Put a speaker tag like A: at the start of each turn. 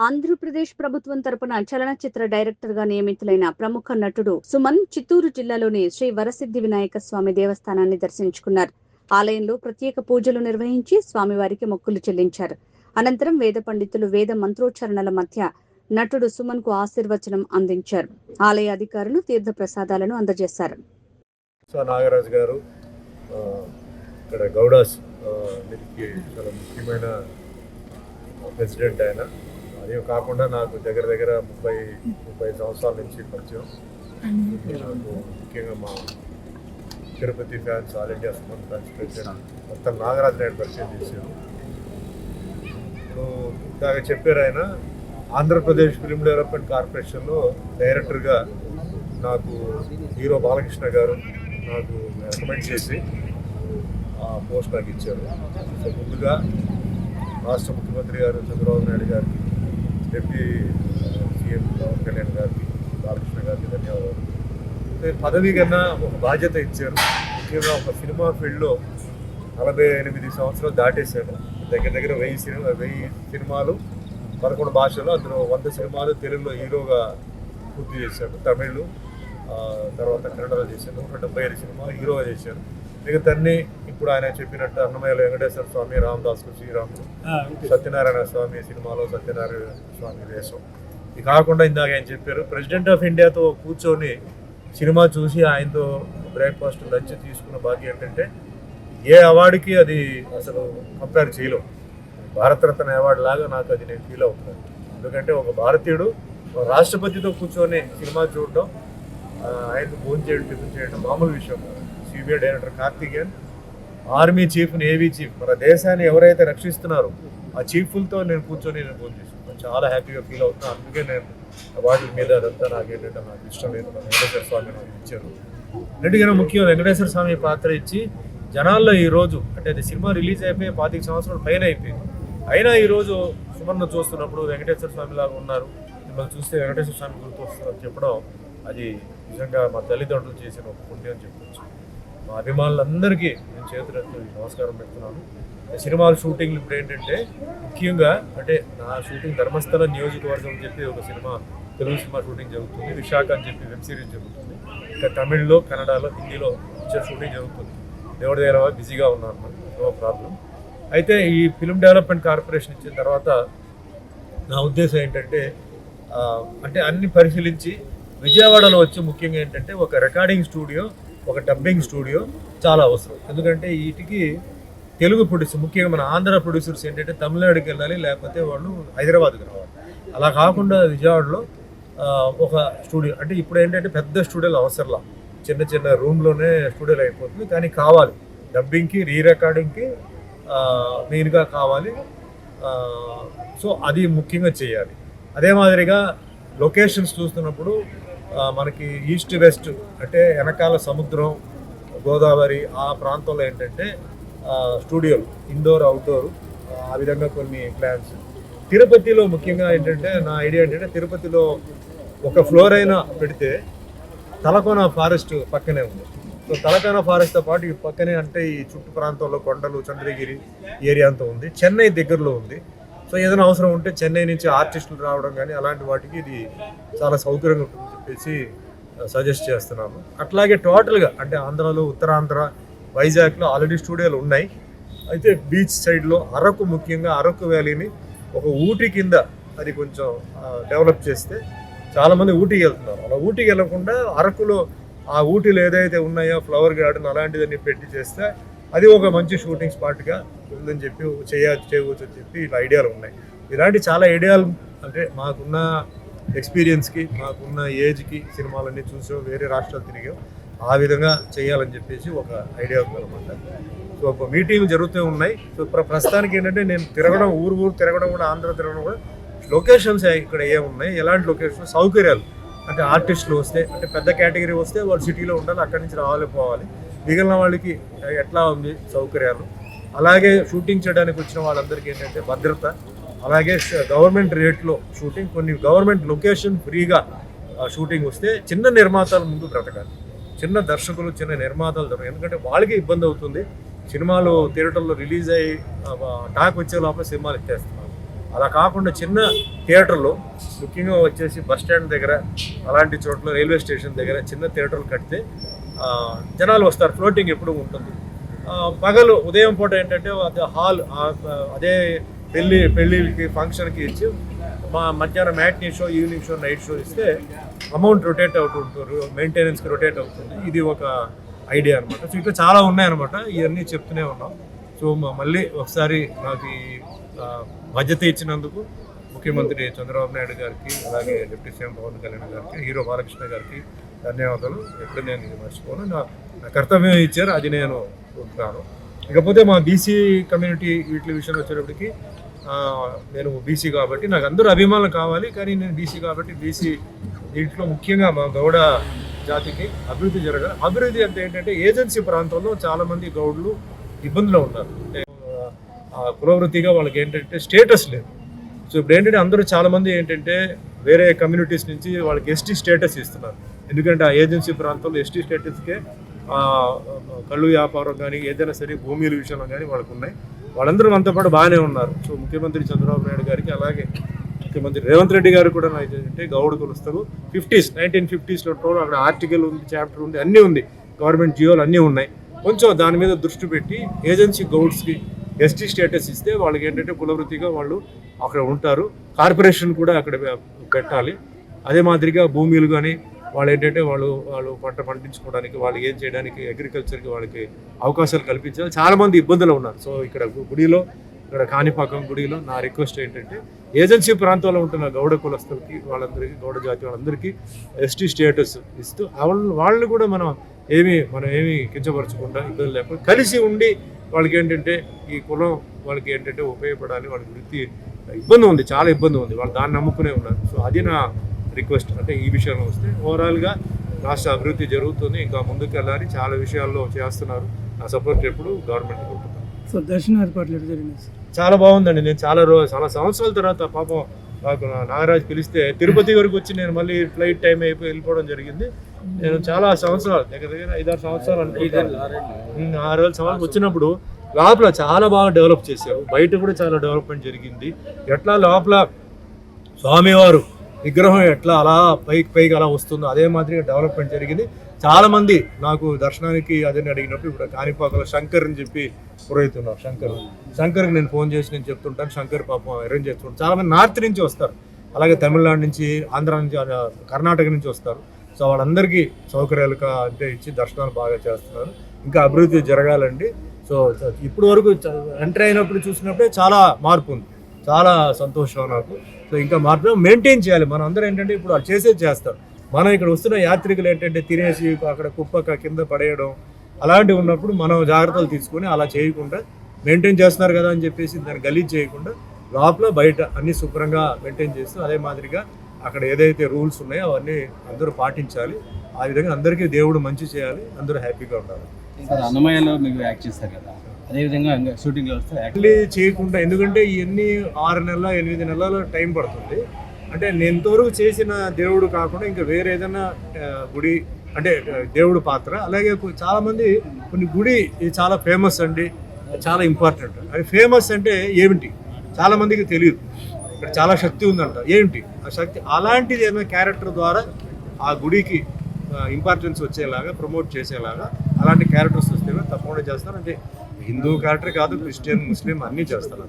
A: ఆంధ్రప్రదేశ్ ప్రభుత్వం తరపున చలనచిత్ర డైరెక్టర్ గా నియమితులైన ప్రముఖ నటుడు సుమన్ చిత్తూరు జిల్లాలోని శ్రీ వరసిద్ధి వినాయక స్వామి దేవస్థానాన్ని దర్శించుకున్నారు. ఆలయంలో ప్రత్యేక పూజలు నిర్వహించి స్వామివారికి మొక్కులు చెల్లించారు. అనంతరం వేద పండితులు వేద మంత్రోచ్చరణల మధ్య నటుడు సుమన్ కు ఆశీర్వచనం అందించారు. ఆలయ అధికారులు తీర్థ ప్రసాదాలను అందజేశారు.
B: నాగరాజు గారు ఇక్కడ గౌడాస్ చాలా ముఖ్యమైన ప్రెసిడెంట్ ఆయన. అదే కాకుండా నాకు దగ్గర 30 సంవత్సరాల నుంచి పరిచయం. నాకు ముఖ్యంగా మా Tirupati fans, all India Suman fans president మొత్తం నాగరాజు నాయుడు పరిచయం చేశారు. ఇప్పుడు ఇందాక చెప్పారు ఆయన ఆంధ్రప్రదేశ్ ఫిల్మ్ డెవలప్మెంట్ కార్పొరేషన్లో డైరెక్టర్గా నాకు హీరో బాలకృష్ణ గారు నాకు రికమెండ్ చేసి ఆ పోస్ట్ నాకు ఇచ్చారు. సో ముందుగా రాష్ట్ర ముఖ్యమంత్రి గారు చంద్రబాబు నాయుడు గారికి, డిప్యూటీ సీఎం పవన్ కళ్యాణ్ గారికి, బాలకృష్ణ గారికి ధన్యవాదాలు. పదవి కన్నా ఒక బాధ్యత ఇచ్చారు. ముఖ్యంగా ఒక సినిమా ఫీల్డ్లో 48 సంవత్సరాలు దాటేశాను. దగ్గర 1000 సినిమాలు 11 భాషలు, అందులో 100 సినిమాలు తెలుగులో హీరోగా పూర్తి చేశాను. తమిళ్, తర్వాత కన్నడలో చేశాను. 175 సినిమాలు హీరోగా చేశాను. మిగతాన్ని ఇప్పుడు ఆయన చెప్పినట్టు అన్నమయ్య వెంకటేశ్వర స్వామి, రామదాసు, శ్రీరాములు, సత్యనారాయణ స్వామి సినిమాలో సత్యనారాయణ స్వామి వేషం. ఇది కాకుండా ఇందాక ఆయన చెప్పారు ప్రెసిడెంట్ ఆఫ్ ఇండియాతో కూర్చొని సినిమా చూసి ఆయనతో బ్రేక్ఫాస్ట్, లంచ్ తీసుకున్న భాగ్యం ఏంటంటే ఏ అవార్డుకి అది అసలు కంపేర్ చేయలేం. భారతరత్న అవార్డు లాగా నాకు అది నేను ఫీల్ అవుతున్నాను. ఎందుకంటే ఒక భారతీయుడు రాష్ట్రపతితో కూర్చొని సినిమా చూడడం, ఆయనకు భోజనం చేయడం, టిఫిన్ చేయడం మామూలు విషయం. CBI director Karthikeyan, army chief, navy chief, మన దేశాన్ని ఎవరైతే రక్షిస్తున్నారో ఆ చీఫ్లతో నేను కూర్చొని భోజనం చేసుకున్నాను. చాలా హ్యాపీగా ఫీల్ అవుతున్నాను. అందుకే నేను వాటి మీద అదంతా నాకు ఏంటంటే నాకు ఇష్టం లేదు. వెంకటేశ్వర స్వామి నాకు ఇచ్చారు. అన్నిటికన్నా ముఖ్యం వెంకటేశ్వర స్వామి పాత్ర ఇచ్చి జనాల్లో ఈరోజు అంటే అది సినిమా రిలీజ్ అయిపోయి 25 సంవత్సరాల పైన అయిపోయింది. అయినా ఈరోజు సుమన్ను చూస్తున్నప్పుడు వెంకటేశ్వర స్వామి లాగా ఉన్నారు, మిమ్మల్ని చూస్తే వెంకటేశ్వర స్వామి గుర్తు వస్తుందని చెప్పడం అది నిజంగా మా తల్లిదండ్రులు చేసిన ఒక పుణ్యం అని చెప్పచ్చు. మా అభిమానులందరికీ నేను చేతులెత్తి నమస్కారం పెడుతున్నాను. సినిమాల షూటింగ్లు ఇప్పుడు ఏంటంటే ముఖ్యంగా అంటే నా షూటింగ్ ధర్మస్థలం నియోజకవర్గం అని చెప్పి ఒక సినిమా, తెలుగు సినిమా షూటింగ్ జరుగుతుంది. విశాఖ అని చెప్పి వెబ్ సిరీస్ జరుగుతుంది. ఇంకా తమిళ్లో, కన్నడలో, హిందీలో పిక్చర్ షూటింగ్ జరుగుతుంది. దేవుడి దగ్గర బిజీగా ఉన్నాను, నో ప్రాబ్లం. అయితే ఈ ఫిల్మ్ డెవలప్మెంట్ కార్పొరేషన్ ఇచ్చిన తర్వాత నా ఉద్దేశం ఏంటంటే అంటే అన్ని పరిశీలించి విజయవాడలో వచ్చి ముఖ్యంగా ఏంటంటే ఒక రికార్డింగ్ స్టూడియో, ఒక డబ్బింగ్ స్టూడియో చాలా అవసరం. ఎందుకంటే వీటికి తెలుగు ప్రొడ్యూసర్, ముఖ్యంగా మన ఆంధ్ర ప్రొడ్యూసర్స్ ఏంటంటే తమిళనాడుకి వెళ్ళాలి, లేకపోతే వాళ్ళు హైదరాబాద్కి రావాలి. అలా కాకుండా విజయవాడలో ఒక స్టూడియో అంటే ఇప్పుడు ఏంటంటే పెద్ద స్టూడియోలు అవసరంలా, చిన్న రూమ్లోనే స్టూడియోలు అయిపోతుంది. కానీ కావాలి డబ్బింగ్కి, రీ రికార్డింగ్కి మెయిన్గా కావాలి. సో అది ముఖ్యంగా చేయాలి. అదే మాదిరిగా లొకేషన్స్ చూస్తున్నప్పుడు మనకి ఈస్ట్ వెస్ట్ అంటే వెనకాల సముద్రం, గోదావరి ఆ ప్రాంతంలో ఏంటంటే స్టూడియోలు, ఇండోర్, అవుట్డోర్ ఆ విధంగా కొన్ని ప్లాన్స్. తిరుపతిలో ముఖ్యంగా ఏంటంటే నా ఐడియా ఏంటంటే తిరుపతిలో ఒక ఫ్లోర్ అయినా పెడితే తలకోన ఫారెస్ట్ పక్కనే ఉంది. సో తలకోన ఫారెస్ట్తో పాటు ఈ పక్కనే అంటే ఈ చుట్టు ప్రాంతంలో కొండలు, చంద్రగిరి ఏరియా అంతా ఉంది. చెన్నై దగ్గరలో ఉంది. సో ఏదైనా అవసరం ఉంటే చెన్నై నుంచి ఆర్టిస్టులు రావడం కానీ అలాంటి వాటికి ఇది చాలా సౌకర్యంగా ఉంటుందని చెప్పేసి సజెస్ట్ చేస్తున్నాను. అట్లాగే టోటల్గా అంటే ఆంధ్రాలో, ఉత్తరాంధ్ర, వైజాగ్లో ఆల్రెడీ స్టూడియోలు ఉన్నాయి. అయితే బీచ్ సైడ్లో అరకు, ముఖ్యంగా అరకు వ్యాలీని ఒక ఊటీ కింద అది కొంచెం డెవలప్ చేస్తే చాలామంది ఊటీకి వెళ్తున్నారు. అలా ఊటీకి వెళ్ళకుండా అరకులో ఆ ఊటీలు ఏదైతే ఉన్నాయో ఫ్లవర్ గార్డెన్ అలాంటిదని పెట్టి చేస్తే అది ఒక మంచి షూటింగ్ స్పాట్గా ఉందని చెప్పి చేయవచ్చు అని చెప్పి ఇలా ఐడియాలు ఉన్నాయి. ఇలాంటి చాలా ఐడియాలు అంటే మాకున్న ఎక్స్పీరియన్స్కి, మాకున్న ఏజ్కి సినిమాలన్నీ చూసాం, వేరే రాష్ట్రాలు తిరిగాం, ఆ విధంగా చేయాలని చెప్పేసి ఒక ఐడియా ఉందన్నమాట. సో ఒక మీటింగ్లు జరుగుతూ ఉన్నాయి. సో ప్రస్తుతానికి ఏంటంటే నేను తిరగడం, ఊరు తిరగడం కూడా, ఆంధ్ర తిరగడం కూడా, లొకేషన్స్ ఇక్కడ ఏమున్నాయి, ఎలాంటి లొకేషన్, సౌకర్యాలు అంటే ఆర్టిస్టులు వస్తే అంటే పెద్ద కేటగిరీ వస్తే వాళ్ళు సిటీలో ఉండాలి, అక్కడి నుంచి రావాలి పోవాలి. మిగిలిన వాళ్ళకి ఎట్లా ఉంది సౌకర్యాలు, అలాగే షూటింగ్ చేయడానికి వచ్చిన వాళ్ళందరికీ ఏంటంటే భద్రత, అలాగే గవర్నమెంట్ రేట్లో షూటింగ్, కొన్ని గవర్నమెంట్ లొకేషన్ ఫ్రీగా షూటింగ్ వస్తే చిన్న నిర్మాతల ముందు బ్రతకాలి. చిన్న దర్శకులు, చిన్న నిర్మాతలు దొరకదు. ఎందుకంటే వాళ్ళకి ఇబ్బంది అవుతుంది. సినిమాలు థియేటర్లో రిలీజ్ అయ్యి టాక్ వచ్చే లోపల సినిమాలు ఎత్తేస్తున్నారు. అలా కాకుండా చిన్న థియేటర్లు ముఖ్యంగా వచ్చేసి బస్ స్టాండ్ దగ్గర అలాంటి చోట్ల రైల్వే స్టేషన్ దగ్గర చిన్న థియేటర్లు కడితే జనాలు వస్తారు, ఫ్లోటింగ్ ఎప్పుడు ఉంటుంది. పగలు ఉదయం పూట ఏంటంటే అదే హాల్ అదే పెళ్ళికి ఫంక్షన్కి ఇచ్చి మధ్యాహ్నం matinee show, evening show, night show ఇస్తే అమౌంట్ రొటేట్ అవుతుంటారు, మెయింటెనెన్స్కి రొటేట్ అవుతుంది. ఇది ఒక ఐడియా అనమాట. సో ఇట్లా చాలా ఉన్నాయన్నమాట. ఇవన్నీ చెప్తూనే ఉన్నాం. సో మళ్ళీ ఒకసారి నాకు ఈ బాధ్యత ఇచ్చినందుకు ముఖ్యమంత్రి చంద్రబాబు నాయుడు గారికి, అలాగే డిప్యూటీ సీఎం పవన్ కళ్యాణ్ గారికి, హీరో బాలకృష్ణ గారికి ధన్యవాదాలు. ఎప్పుడు నేను ఇది మర్చిపోను. నా కర్తవ్యం ఇచ్చారు, అది నేను ఉంటున్నాను. ఇకపోతే మా బీసీ కమ్యూనిటీ వీటి విషయం వచ్చేటప్పటికి నేను బీసీ కాబట్టి నాకు అందరూ అభిమానులు కావాలి. కానీ నేను బీసీ కాబట్టి బీసీ దీంట్లో ముఖ్యంగా మా గౌడ జాతికి అభివృద్ధి జరగాలి. అభివృద్ధి అంటే ఏంటంటే ఏజెన్సీ ప్రాంతంలో చాలామంది గౌడులు ఇబ్బందులు ఉన్నారు. అంటే కులవృత్తిగా వాళ్ళకి ఏంటంటే స్టేటస్ లేదు. సో ఇప్పుడు ఏంటంటే అందరూ చాలామంది ఏంటంటే వేరే కమ్యూనిటీస్ నుంచి వాళ్ళకి ఎస్టీ స్టేటస్ ఇస్తున్నారు. ఎందుకంటే ఆ ఏజెన్సీ ప్రాంతంలో ఎస్టీ స్టేటస్కే కళ్ళు వ్యాపారం కానీ ఏదైనా సరే భూమిల విషయంలో కానీ వాళ్ళకు ఉన్నాయి. వాళ్ళందరూ మనతో పాటు బాగానే ఉన్నారు. సో ముఖ్యమంత్రి చంద్రబాబు నాయుడు గారికి, అలాగే ముఖ్యమంత్రి రేవంత్ రెడ్డి గారు కూడా ఏంటంటే గౌడ కులస్తులు 1950s అక్కడ ఆర్టికల్ ఉంది, చాప్టర్ ఉంది, అన్నీ ఉంది, గవర్నమెంట్ జియోలు అన్నీ ఉన్నాయి. కొంచెం దాని మీద దృష్టి పెట్టి ఏజెన్సీ గౌడ్స్కి ఎస్టీ స్టేటస్ ఇస్తే వాళ్ళకి ఏంటంటే కులవృత్తిగా వాళ్ళు అక్కడ ఉంటారు. కార్పొరేషన్ కూడా అక్కడ పెట్టాలి. అదే మాదిరిగా భూమిలు కానీ వాళ్ళు ఏంటంటే వాళ్ళు పంట పండించుకోవడానికి, వాళ్ళు ఏం చేయడానికి, అగ్రికల్చర్కి వాళ్ళకి అవకాశాలు కల్పించాలి. చాలామంది ఇబ్బందులు ఉన్నారు. సో ఇక్కడ గుడిలో, ఇక్కడ కాణిపాకం గుడిలో నా రిక్వెస్ట్ ఏంటంటే ఏజెన్సీ ప్రాంతంలో ఉంటున్న గౌడ కులస్తులకి, వాళ్ళందరికీ, గౌడ జాతి వాళ్ళందరికీ ఎస్టీ స్టేటస్ ఇస్తూ వాళ్ళని కూడా మనం ఏమి కించపరచకుండా, ఇబ్బంది లేకుండా కలిసి ఉండి వాళ్ళకి ఏంటంటే ఈ కులం వాళ్ళకి ఏంటంటే ఉపయోగపడాలి. వాళ్ళకి వృత్తి ఇబ్బంది ఉంది, చాలా ఇబ్బంది ఉంది, వాళ్ళు దాన్ని నమ్ముకునే ఉన్నారు. సో అది నా రిక్వెస్ట్. అంటే ఈ విషయంలో వస్తే ఓవరాల్గా రాష్ట్ర అభివృద్ధి జరుగుతుంది, ఇంకా ముందుకు వెళ్ళాలి, చాలా విషయాల్లో చేస్తున్నారు. నా సపోర్ట్ ఎప్పుడు గవర్నమెంట్ ఉంటుంది.
C: సో దర్శనం ఏర్పాట్లు జరిగింది,
B: చాలా బాగుందండి. నేను చాలా సంవత్సరాల తర్వాత పాపం నాకు నాగరాజు పిలిస్తే తిరుపతి వరకు వచ్చి నేను మళ్ళీ ఫ్లైట్ టైం అయిపోయి వెళ్ళిపోవడం జరిగింది. నేను చాలా సంవత్సరాలు, దగ్గర 5-6 సంవత్సరాలు అనుకుంటాను, 6 సంవత్సరాలు వచ్చినప్పుడు లోపల చాలా బాగా డెవలప్ చేశారు. బయట కూడా చాలా డెవలప్మెంట్ జరిగింది. ఎట్లా లోపల స్వామివారు విగ్రహం ఎట్లా అలా పైకి అలా వస్తుందో అదే మాదిరిగా డెవలప్మెంట్ జరిగింది. చాలామంది నాకు దర్శనానికి అదని అడిగినప్పుడు ఇప్పుడు కాణిపాకలో శంకర్ అని చెప్పి పురోహితున్నారు. శంకర్కి నేను ఫోన్ చేసి నేను చెప్తుంటాను. శంకర్ పాపం అరేంజ్ చేస్తుంటాను. చాలామంది నార్త్ నుంచి వస్తారు, అలాగే తమిళనాడు నుంచి, ఆంధ్ర నుంచి, కర్ణాటక నుంచి వస్తారు. సో వాళ్ళందరికీ సౌకర్యాలు అంటే ఇచ్చి దర్శనాలు బాగా చేస్తున్నారు. ఇంకా అభివృద్ధి జరగాలండి. సో ఇప్పుడు వరకు ఎంటర్ అయినప్పుడు చూసినప్పుడే చాలా మార్పు ఉంది, చాలా సంతోషం నాకు. సో ఇంకా మార్పు మెయింటైన్ చేయాలి. మనం అందరూ ఏంటంటే ఇప్పుడు వాళ్ళు చేస్తారు. మనం ఇక్కడ వస్తున్న యాత్రికులు ఏంటంటే తినేసి అక్కడ కుప్పక కింద పడేయడం అలాంటివి ఉన్నప్పుడు మనం జాగ్రత్తలు తీసుకొని అలా చేయకుండా మెయింటైన్ చేస్తున్నారు కదా అని చెప్పేసి దాన్ని గలీజ్ చేయకుండా లోపల బయట అన్ని శుభ్రంగా మెయింటైన్ చేస్తూ అదే మాదిరిగా అక్కడ ఏదైతే రూల్స్ ఉన్నాయో అవన్నీ అందరూ పాటించాలి. ఆ విధంగా అందరికీ దేవుడు మంచి చేయాలి, అందరూ హ్యాపీగా ఉండాలి.
D: అన్నమయ్యలో మీకు యాక్ట్ చేస్తారు కదా, అదేవిధంగా షూటింగ్లో వస్తే
B: చేయకుండా, ఎందుకంటే ఇవన్నీ 6 నెలల 8 నెలల టైం పడుతుంది. అంటే నేను ఇంతవరకు చేసిన దేవుడు కాకుండా ఇంకా వేరే ఏదైనా గుడి అంటే దేవుడు పాత్ర, అలాగే చాలామంది కొన్ని గుడి చాలా ఫేమస్ అండి, చాలా ఇంపార్టెంట్. అది ఫేమస్ అంటే ఏమిటి చాలామందికి తెలియదు. ఇక్కడ చాలా శక్తి ఉందంట, ఏమిటి ఆ శక్తి? అలాంటిది ఏదైనా క్యారెక్టర్ ద్వారా ఆ గుడికి ఇంపార్టెన్స్ వచ్చేలాగా, ప్రమోట్ చేసేలాగా అలాంటి క్యారెక్టర్స్ వస్తే తప్పకుండా చేస్తారు. అంటే హిందూ క్యారెక్టర్ కాదు, క్రిస్టియన్, ముస్లిం అన్నీ చేస్తారు.